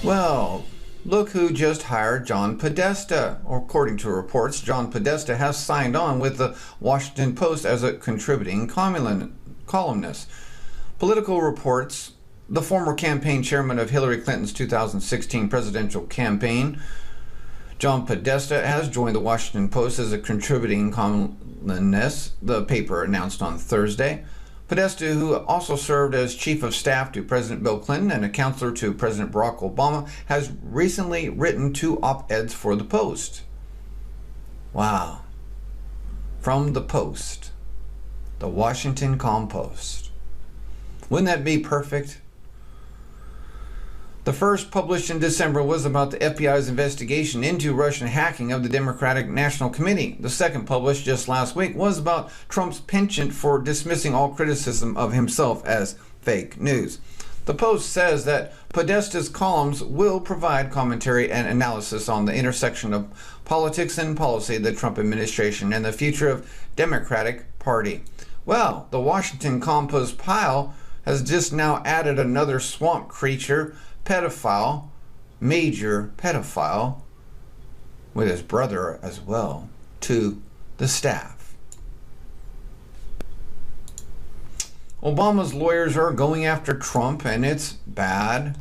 Well, look who just hired John Podesta. According to reports, John Podesta has signed on with the Washington Post as a contributing columnist. Political reports, the former campaign chairman of Hillary Clinton's 2016 presidential campaign, John Podesta, has joined the Washington Post as a contributing columnist, the paper announced on Thursday. Podesta, who also served as chief of staff to President Bill Clinton and a counselor to President Barack Obama, has recently written 2 op-eds for the Post. Wow. From the Post. The Washington Compost. Wouldn't that be perfect? The first, published in December, was about the FBI's investigation into Russian hacking of the Democratic National Committee. The second, published just last week, was about Trump's penchant for dismissing all criticism of himself as fake news. The Post says that Podesta's columns will provide commentary and analysis on the intersection of politics and policy, the Trump administration, and the future of Democratic Party. Well, the Washington Compost pile has just now added another swamp creature, pedophile, major pedophile, with his brother as well, to the staff. Obama's lawyers are going after Trump, and it's bad.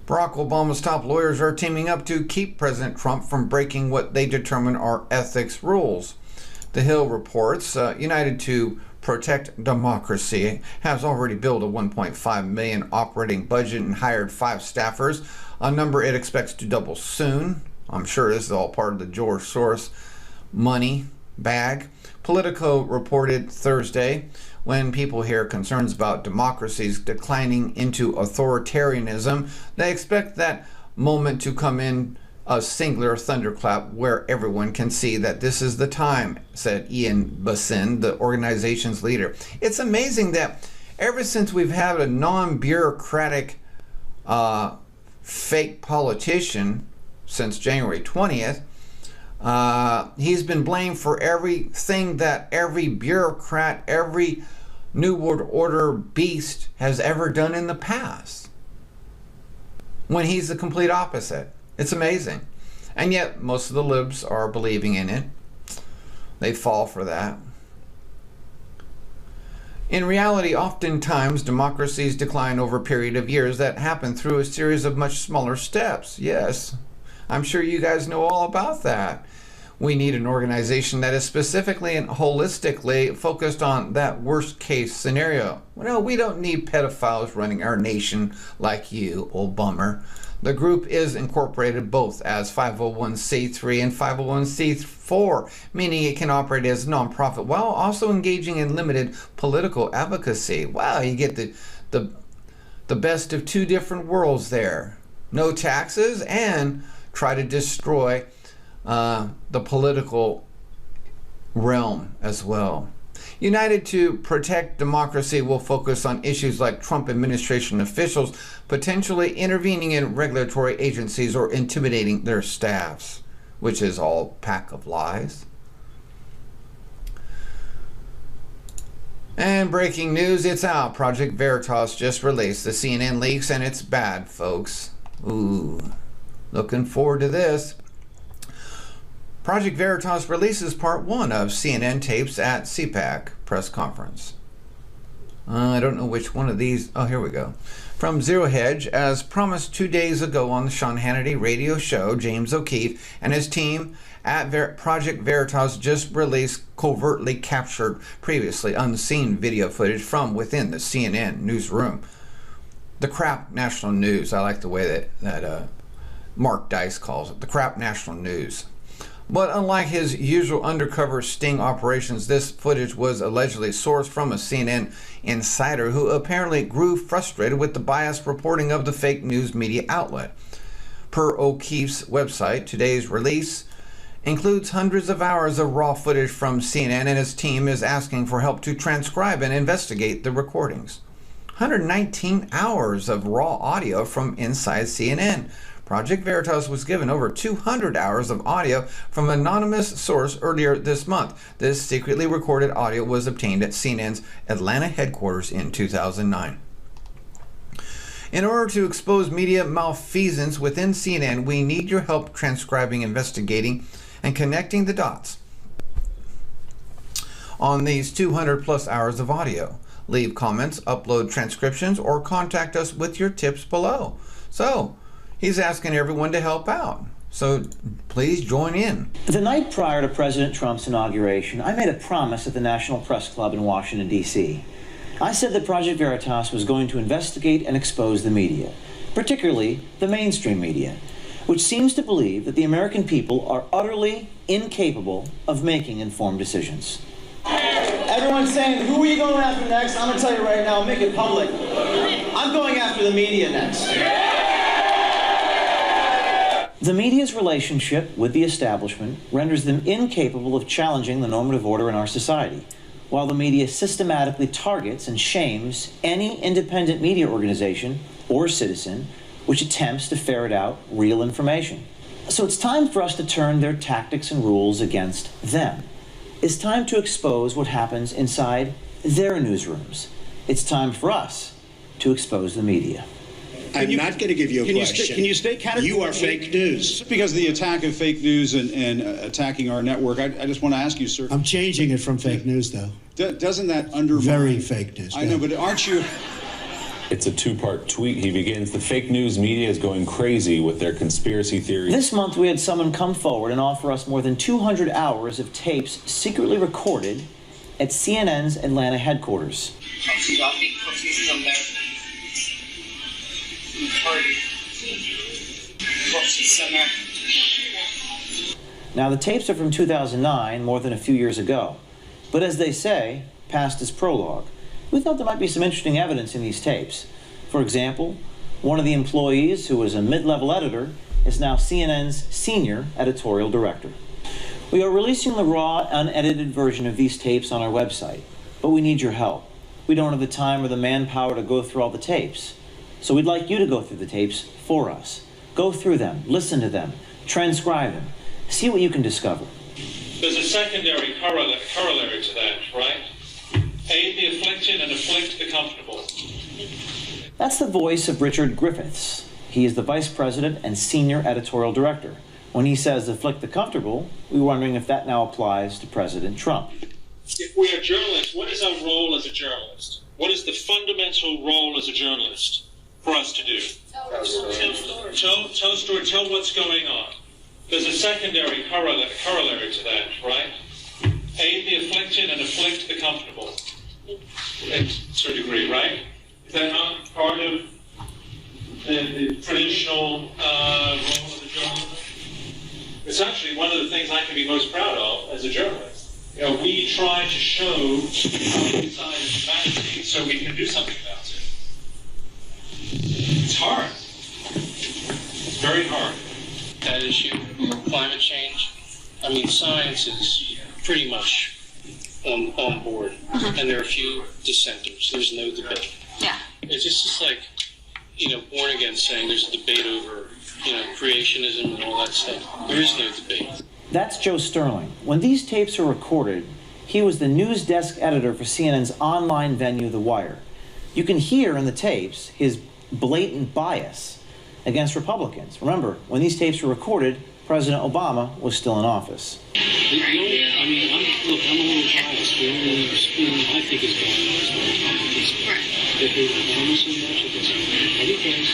Barack Obama's top lawyers are teaming up to keep President Trump from breaking what they determine are ethics rules. The Hill reports, United to Protect Democracy has already billed a $1.5 million operating budget and hired 5 staffers, a number it expects to double soon. I'm sure this is all part of the George Soros money bag. Politico reported Thursday, when people hear concerns about democracies declining into authoritarianism, they expect that moment to come in a singular thunderclap where everyone can see that this is the time, said Ian Bassin, the organization's leader. It's amazing that ever since we've had a non-bureaucratic fake politician since January 20th, he's been blamed for everything that every bureaucrat, every New World Order beast has ever done in the past, when he's the complete opposite. It's amazing. And yet, most of the libs are believing in it. They fall for that. In reality, oftentimes, democracies decline over a period of years that happen through a series of much smaller steps. Yes, I'm sure you guys know all about that. We need an organization that is specifically and holistically focused on that worst case scenario. No, we don't need pedophiles running our nation like you, old bummer. The group is incorporated both as 501c3 and 501c4, meaning it can operate as a nonprofit while also engaging in limited political advocacy. Wow, you get the best of 2 different worlds there. No taxes and try to destroy the political realm as well. United to Protect Democracy will focus on issues like Trump administration officials potentially intervening in regulatory agencies or intimidating their staffs, which is all pack of lies. And breaking news, it's out. Project Veritas just released the CNN leaks, and it's bad, folks. Ooh, looking forward to this. Project Veritas releases part 1 of CNN tapes at CPAC press conference. I don't know which one of these. Oh, here we go. From Zero Hedge, as promised 2 days ago on the Sean Hannity radio show, James O'Keefe and his team at Project Veritas just released covertly captured, previously unseen video footage from within the CNN newsroom. The crap national news. I like the way that Mark Dice calls it. The crap national news. But unlike his usual undercover sting operations, this footage was allegedly sourced from a CNN insider who apparently grew frustrated with the biased reporting of the fake news media outlet. Per O'Keefe's website, today's release includes hundreds of hours of raw footage from CNN, and his team is asking for help to transcribe and investigate the recordings. 119 hours of raw audio from inside CNN. Project Veritas was given over 200 hours of audio from an anonymous source earlier this month. This secretly recorded audio was obtained at CNN's Atlanta headquarters in 2009. In order to expose media malfeasance within CNN, we need your help transcribing, investigating, and connecting the dots on these 200 plus hours of audio. Leave comments, upload transcriptions, or contact us with your tips below. So, he's asking everyone to help out. So, please join in. The night prior to President Trump's inauguration, I made a promise at the National Press Club in Washington, D.C. I said that Project Veritas was going to investigate and expose the media, particularly the mainstream media, which seems to believe that the American people are utterly incapable of making informed decisions. Everyone's saying, who are you going after next? I'm going to tell you right now, make it public. I'm going after the media next. The media's relationship with the establishment renders them incapable of challenging the normative order in our society, while the media systematically targets and shames any independent media organization or citizen which attempts to ferret out real information. So it's time for us to turn their tactics and rules against them. It's time to expose what happens inside their newsrooms. It's time for us to expose the media. I'm not going to give you a question. Can you state categorically? You are fake news. Because of the attack of fake news and attacking our network, I just want to ask you, sir. I'm changing it from fake news, though. Doesn't that undermine... Very fake news. I know, but aren't you... It's a two-part tweet. He begins, the fake news media is going crazy with their conspiracy theories. This month, we had someone come forward and offer us more than 200 hours of tapes secretly recorded at CNN's Atlanta headquarters. Now, the tapes are from 2009, more than a few years ago. But as they say, past is prologue. We thought there might be some interesting evidence in these tapes. For example, one of the employees, who was a mid-level editor, is now CNN's senior editorial director. We are releasing the raw, unedited version of these tapes on our website, but we need your help. We don't have the time or the manpower to go through all the tapes. So we'd like you to go through the tapes for us. Go through them, listen to them, transcribe them, see what you can discover. There's a secondary corollary to that, right? Aid the afflicted and afflict the comfortable. That's the voice of Richard Griffiths. He is the vice president and senior editorial director. When he says afflict the comfortable, we're wondering if that now applies to President Trump. If we are journalists, what is our role as a journalist? What is the fundamental role as a journalist for us to do? Tell story, tell what's going on. There's a secondary corollary to that, right? Aid the afflicted and afflict the comfortable. To a degree, right? Is that not part of the traditional role of the journalist? It's actually one of the things I can be most proud of as a journalist. You know, we try to show our inside of humanity so we can do something about it. It's hard. It's very hard. That issue, climate change. I mean, science is pretty much on board, and there are a few dissenters. There's no debate. Yeah. It's just like, born again saying there's a debate over, creationism and all that stuff. There is no debate. That's Joe Sterling. When these tapes are recorded, he was the news desk editor for CNN's online venue, The Wire. You can hear in the tapes his blatant bias against Republicans. Remember, when these tapes were recorded, President Obama was still in office. I'm a little biased. The only spin I think is going on is the Republicans. They hate Obama so much, it doesn't matter what he does.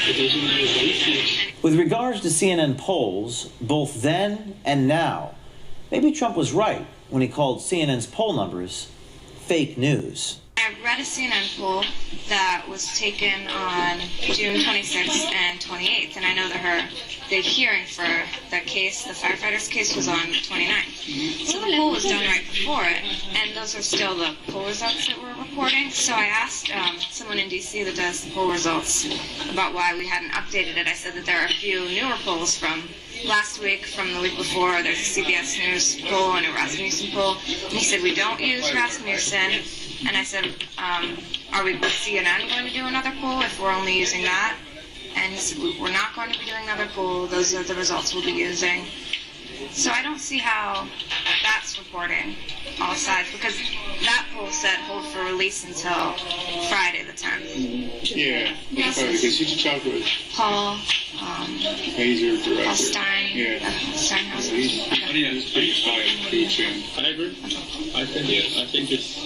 It doesn't matter what he thinks. With regards to CNN polls, both then and now, maybe Trump was right when he called CNN's poll numbers fake news. I read a CNN poll that was taken on June 26th and 28th, and I know that the hearing for the case, the firefighters' case, was on the 29th. So the poll was done right before it, and those are still the poll results that we're reporting. So I asked someone in D.C. that does the poll results about why we hadn't updated it. I said that there are a few newer polls from last week, from the week before. There's a CBS News poll and a Rasmussen poll. And he said, we don't use Rasmussen. And I said, are we with CNN going to do another poll if we're only using that? And he said, we're not going to be doing another poll. Those are the results we'll be using. So I don't see how that's reporting all sides, because that Poll said hold for release until Friday the 10th. Yeah, because he's talked with Paul, Hazer, director. Paul Stein, Yeah. Steinhauser. He's pretty quiet too, Tim. I agree. I think it's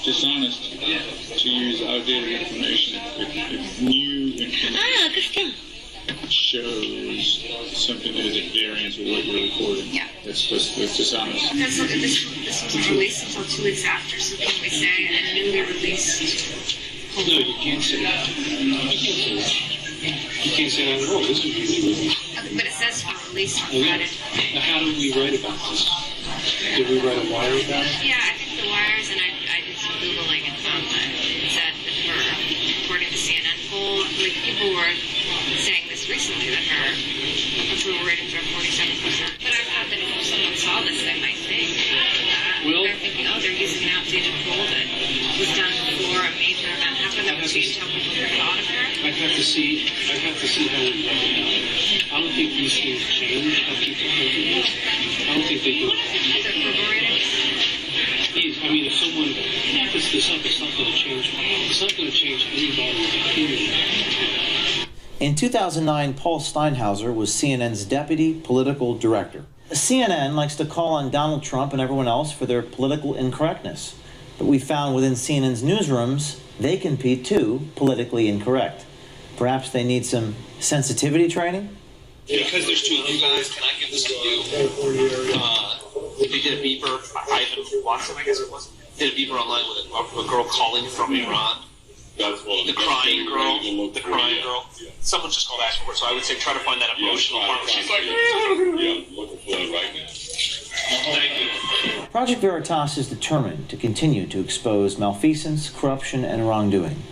dishonest to use outdated information if new information shows something that is at variance with what you're recording. Yeah. It's dishonest. Let's look at this one. This was released until 2 weeks after, so can we say a newly released? No, you can't say that. You can't say that at all. This was usually released. Okay, but it says for release on Okay. Friday. Now, how did we write about this? Did we write a wire about it? Yeah, I think the wires, and I did some Googling and found that it said that her, according to CNN poll, like people were saying this recently that her approval ratings are 47%. But I thought that if someone saw this, they might think that. Well- They're thinking, oh, they're using an outdated poll that was done before a major event happened that would change how people thought of her. I'd have to see how we write it out. I don't think these things change how people think of it. I don't think they do. The approval ratings. I mean, if someone puts this up, it's not going to change. It's not going to change anybody's opinion. In 2009, Paul Steinhauser was CNN's deputy political director. CNN likes to call on Donald Trump and everyone else for their political incorrectness. But we found within CNN's newsrooms, they can be too politically incorrect. Perhaps they need some sensitivity training? Because there's two of you guys, can I give this to you? They did a beeper, Ivan Watson, I guess it was, did a beeper online with a girl calling from Iran. The crying girl. Someone just called asking for it, so I would say try to find that emotional part where she's like, Yeah, looking for that right now. thank you. Project Veritas is determined to continue to expose malfeasance, corruption, and wrongdoing.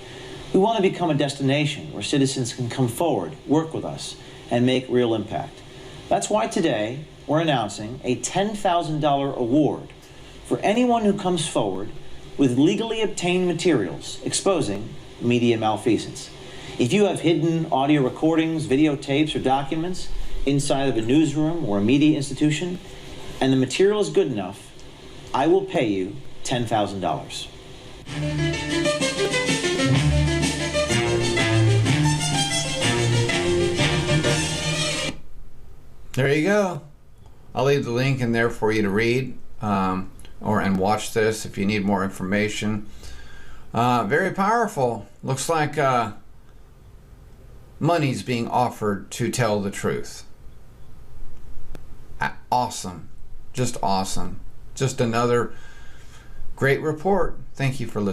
We want to become a destination where citizens can come forward, work with us, and make real impact. That's why today we're announcing a $10,000 award for anyone who comes forward with legally obtained materials exposing media malfeasance. If you have hidden audio recordings, videotapes, or documents inside of a newsroom or a media institution, and the material is good enough, I will pay you $10,000. There you go. I'll leave the link in there for you to read and watch this if you need more information. Very powerful. Looks like money's being offered to tell the truth. Awesome. Just awesome. Just another great report. Thank you for listening.